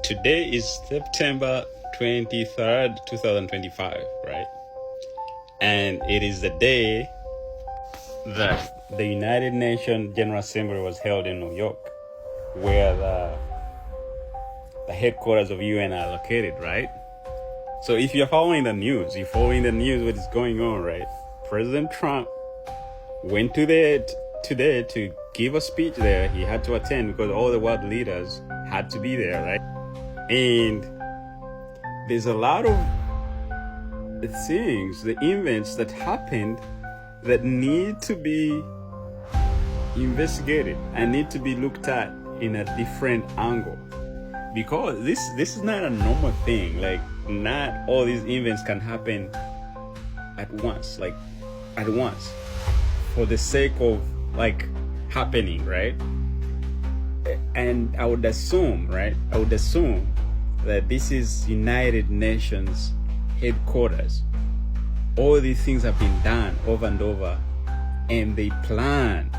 Today is September 23rd, 2025, right? And it is the day that the United Nations General Assembly was held in New York, where the headquarters of UN are located, right? So if you're following the news, what is going on, right? President Trump went to today to give a speech there. He had to attend because all the world leaders had to be there, right? And there's a lot of things, the events that happened that need to be investigated and need to be looked at in a different angle, because this is not a normal thing. Like, not all these events can happen at once, for the sake of happening, right? And I would assume that this is United Nations headquarters. All these things have been done over and over, and they plan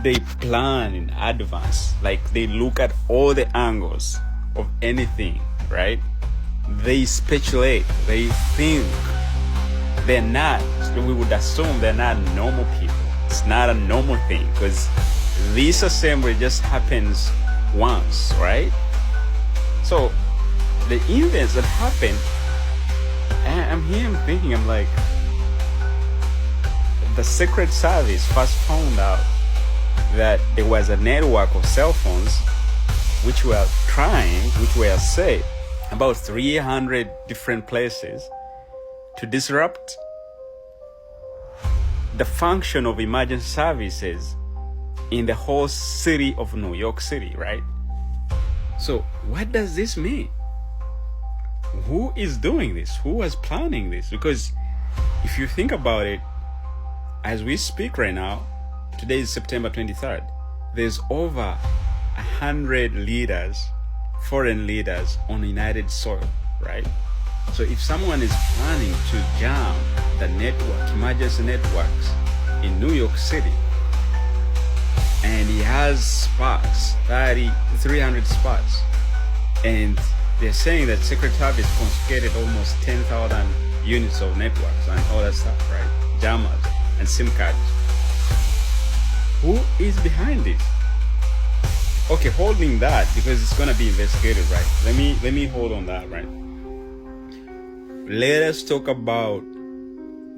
in advance. Like, they look at all the angles of anything, right? They speculate, they think. We would assume they're not normal people. It's not a normal thing, because this assembly just happens once, right? So the events that happen, I'm thinking, I'm like, the Secret Service first found out that there was a network of cell phones which were set about 300 different places to disrupt the function of emergency services in the whole city of New York City, right? So what does this mean? Who is doing this? Who was planning this? Because if you think about it, as we speak right now, today is September 23rd, there's over 100 leaders, foreign leaders, on United soil, right? So if someone is planning to jam the emergency networks in New York City, and he has spots, 300 spots, and they're saying that Secret Service confiscated almost 10,000 units of networks and all that stuff, right? Jammers and SIM cards. Who is behind this? Okay, holding that, because it's gonna be investigated, right? Let me hold on that, right? Let's talk about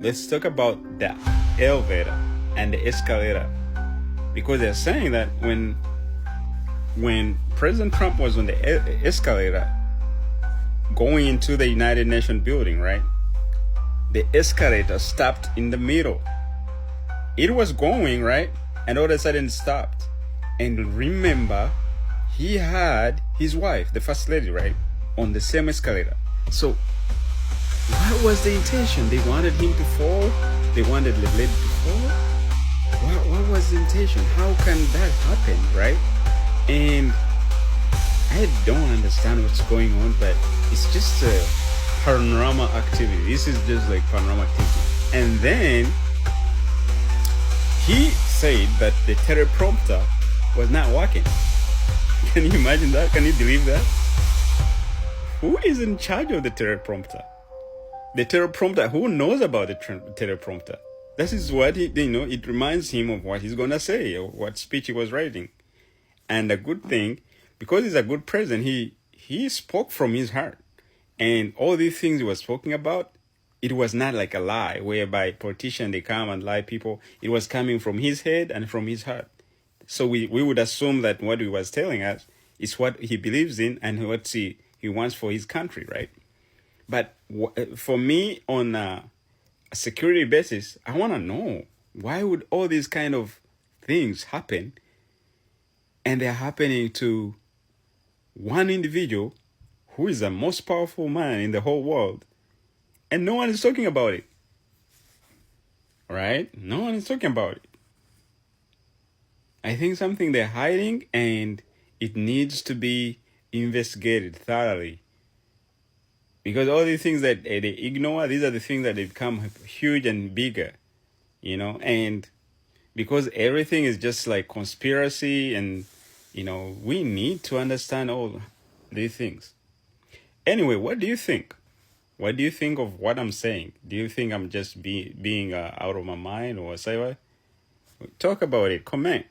the elevator and the escalator, because they're saying that when President Trump was on the escalator going into the United Nations building, right, the escalator stopped in the middle. It was going, right, and all of a sudden it stopped. And remember, he had his wife, the first lady, right, on the same escalator. So what was the intention? They wanted him to fall? They wanted the lady to fall? What was the intention? How can that happen, right? And I don't understand what's going on, but it's just a paranormal activity. This is just like paranormal activity. And then he said that the teleprompter was not working. Can you imagine that? Can you believe that? Who is in charge of the teleprompter? The teleprompter, who knows about the teleprompter? This is what it reminds him of what he's going to say, or what speech he was writing. And a good thing, because he's a good president, he spoke from his heart. And all these things he was talking about, it was not like a lie, whereby politicians, they come and lie people. It was coming from his head and from his heart. So we would assume that what he was telling us is what he believes in and what he wants for his country, right? But for me, on a security basis, I want to know, why would all these kind of things happen? And they're happening to one individual who is the most powerful man in the whole world, and no one is talking about it, right? No one is talking about it. I think something they're hiding, and it needs to be investigated thoroughly. Because all these things that they ignore, these are the things that they become huge and bigger, and because everything is just like conspiracy, and we need to understand these things. Anyway, what do you think? What do you think of what I'm saying? Do you think I'm just being out of my mind or say what? Talk about it. Comment.